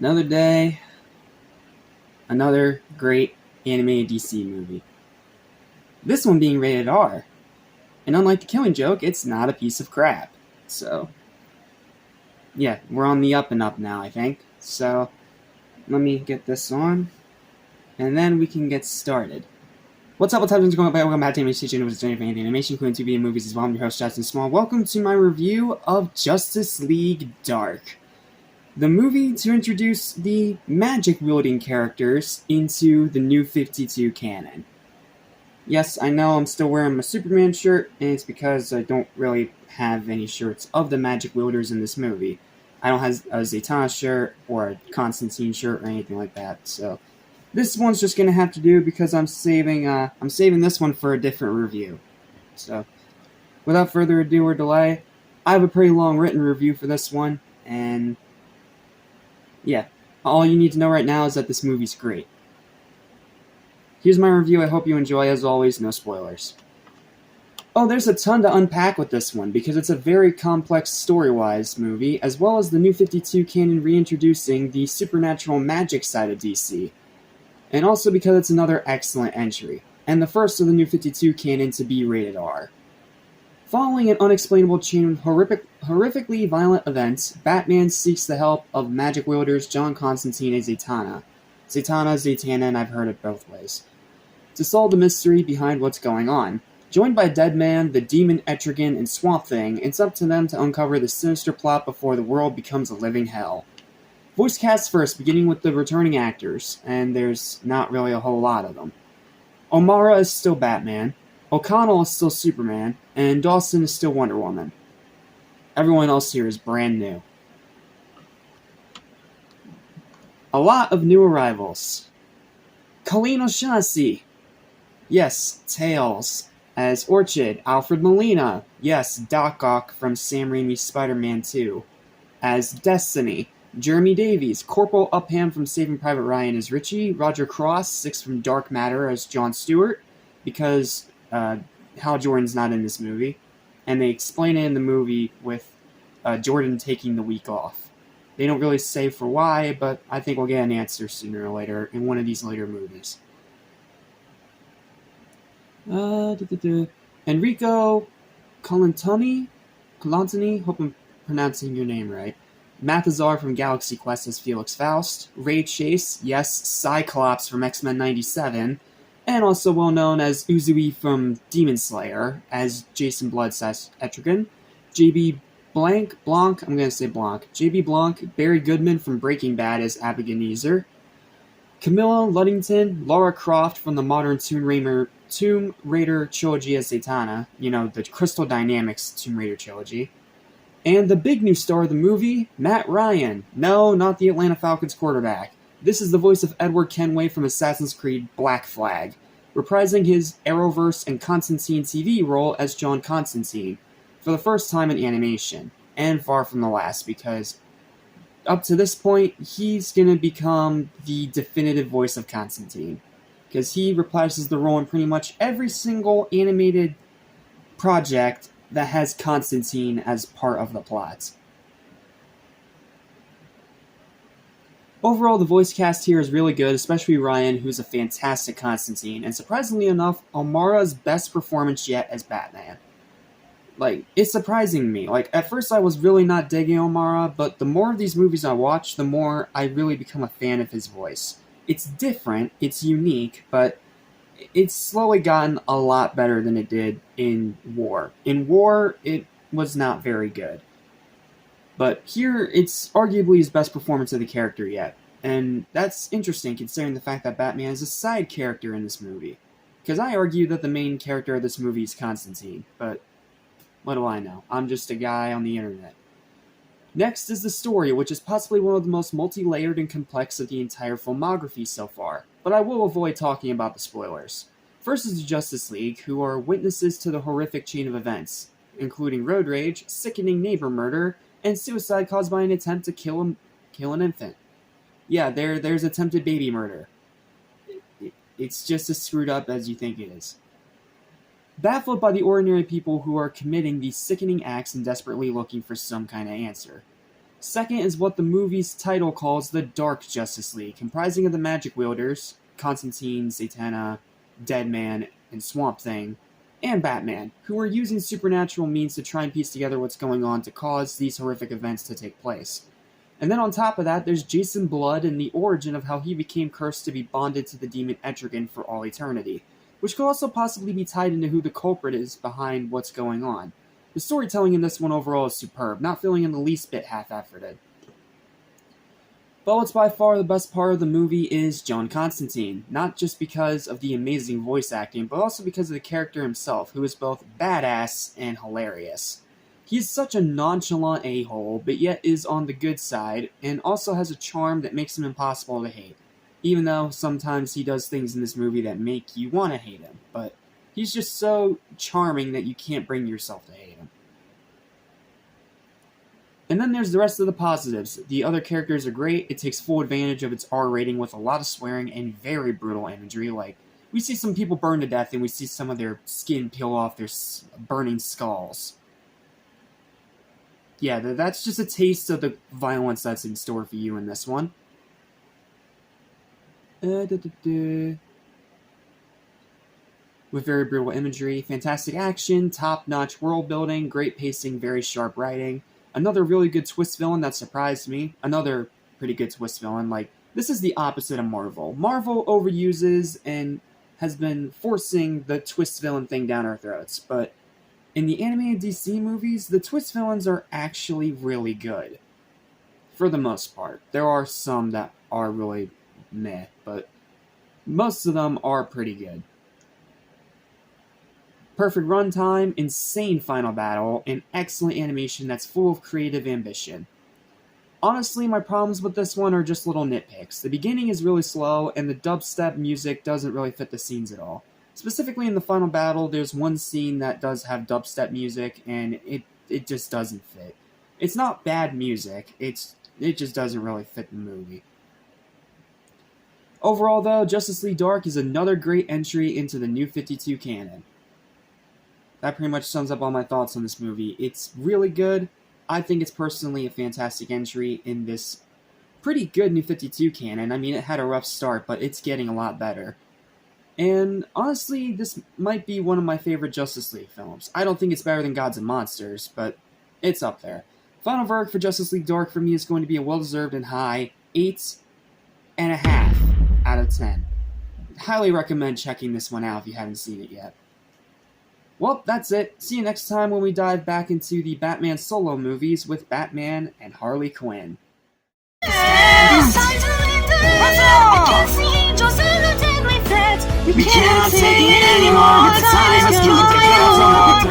Another day, another great animated DC movie. This one being rated R. And unlike The Killing Joke, it's not a piece of crap. So, yeah, we're on the up and up now, I think. So, let me get this on, and then we can get started. What's up, going on? Welcome back to Animation Station, which is Jennifer and Animation, including TV and movies as well. I'm your host, Justin Small. Welcome to my review of Justice League Dark. The movie to introduce the magic-wielding characters into the New 52 canon. Yes, I know I'm still wearing my Superman shirt, and it's because I don't really have any shirts of the magic wielders in this movie. I don't have a Zatanna shirt or a Constantine shirt or anything like that, so this one's just gonna have to do because I'm saving this one for a different review. So, without further ado or delay, I have a pretty long written review for this one, and yeah, all you need to know right now is that this movie's great. Here's my review. I hope you enjoy. As always, no spoilers. Oh, there's a ton to unpack with this one, because it's a very complex story-wise movie, as well as the New 52 canon reintroducing the supernatural magic side of DC. And also because it's another excellent entry, and the first of the New 52 canon to be rated R. Following an unexplainable chain of horrifically violent events, Batman seeks the help of magic wielders John Constantine and Zatanna. Zatanna, and I've heard it both ways. To solve the mystery behind what's going on. Joined by Deadman, the Demon Etrigan, and Swamp Thing, it's up to them to uncover the sinister plot before the world becomes a living hell. Voice cast first, beginning with the returning actors, and there's not really a whole lot of them. O'Mara is still Batman, O'Connell is still Superman, and Dawson is still Wonder Woman. Everyone else here is brand new. A lot of new arrivals. Colleen O'Shaughnessy. Yes, Tails. As Orchid, Alfred Molina. Yes, Doc Ock from Sam Raimi's Spider-Man 2. As Destiny, Jeremy Davies. Corporal Upham from Saving Private Ryan as Richie. Roger Cross, Six from Dark Matter as John Stewart, because Hal Jordan's not in this movie. And they explain it in the movie with Jordan taking the week off. They don't really say for why, but I think we'll get an answer sooner or later in one of these later movies. Enrico Colantoni, hope I'm pronouncing your name right. Mathazar from Galaxy Quest as Felix Faust. Ray Chase, yes, Cyclops from X-Men 97, and also well known as Uzui from Demon Slayer as Jason Blood / Etrigan. JB Blanc, JB Blanc, Barry Goodman from Breaking Bad as Abigail. Camilla Luddington, Lara Croft from the modern Tomb Raider trilogy as Zatanna, the Crystal Dynamics Tomb Raider trilogy. And the big new star of the movie, Matt Ryan. No, not the Atlanta Falcons quarterback. This is the voice of Edward Kenway from Assassin's Creed Black Flag, reprising his Arrowverse and Constantine TV role as John Constantine, for the first time in animation, and far from the last, because up to this point, he's going to become the definitive voice of Constantine, because he reprises the role in pretty much every single animated project that has Constantine as part of the plot. Overall, the voice cast here is really good, especially Ryan, who's a fantastic Constantine, and surprisingly enough, O'Mara's best performance yet as Batman. It's surprising me. At first I was really not digging O'Mara, but the more of these movies I watch, the more I really become a fan of his voice. It's different, it's unique, but it's slowly gotten a lot better than it did in War. In War, it was not very good. But here, it's arguably his best performance of the character yet. And that's interesting considering the fact that Batman is a side character in this movie. Because I argue that the main character of this movie is Constantine, but what do I know? I'm just a guy on the internet. Next is the story, which is possibly one of the most multi-layered and complex of the entire filmography so far, but I will avoid talking about the spoilers. First is the Justice League, who are witnesses to the horrific chain of events, including road rage, sickening neighbor murder, and suicide caused by an attempt to kill an infant. Yeah, there's attempted baby murder. It's just as screwed up as you think it is. Baffled by the ordinary people who are committing these sickening acts and desperately looking for some kind of answer. Second is what the movie's title calls the Dark Justice League, comprising of the magic wielders, Constantine, Zatanna, Deadman, and Swamp Thing, and Batman, who are using supernatural means to try and piece together what's going on to cause these horrific events to take place. And then on top of that, there's Jason Blood and the origin of how he became cursed to be bonded to the demon Etrigan for all eternity, which could also possibly be tied into who the culprit is behind what's going on. The storytelling in this one overall is superb, not feeling in the least bit half-efforted. But what's by far the best part of the movie is John Constantine, not just because of the amazing voice acting, but also because of the character himself, who is both badass and hilarious. He is such a nonchalant a-hole, but yet is on the good side, and also has a charm that makes him impossible to hate. Even though sometimes he does things in this movie that make you want to hate him, but he's just so charming that you can't bring yourself to hate him. And then there's the rest of the positives. The other characters are great. It takes full advantage of its R rating with a lot of swearing and very brutal imagery. Like, we see some people burn to death and we see some of their skin peel off their burning skulls. Yeah, that's just a taste of the violence that's in store for you in this one. With very brutal imagery, fantastic action, top-notch world building, great pacing, very sharp writing. Another really good twist villain that surprised me. Another pretty good twist villain. Like, this is the opposite of Marvel. Marvel overuses and has been forcing the twist villain thing down our throats. But in the animated DC movies, the twist villains are actually really good. For the most part. There are some that are really meh, but most of them are pretty good. Perfect runtime, insane final battle, and excellent animation that's full of creative ambition. Honestly, my problems with this one are just little nitpicks. The beginning is really slow, and the dubstep music doesn't really fit the scenes at all. Specifically in the final battle, there's one scene that does have dubstep music, and it just doesn't fit. It's not bad music, it just doesn't really fit the movie. Overall, though, Justice League Dark is another great entry into the New 52 canon. That pretty much sums up all my thoughts on this movie. It's really good. I think it's personally a fantastic entry in this pretty good New 52 canon. I mean, it had a rough start, but it's getting a lot better. And honestly, this might be one of my favorite Justice League films. I don't think it's better than Gods and Monsters, but it's up there. Final verdict for Justice League Dark for me is going to be a well-deserved and high 8.5 out of 10. Highly recommend checking this one out if you haven't seen it yet. Well, that's it. See you next time when we dive back into the Batman solo movies with Batman and Harley Quinn. We cannot take it anymore. The time has come to go.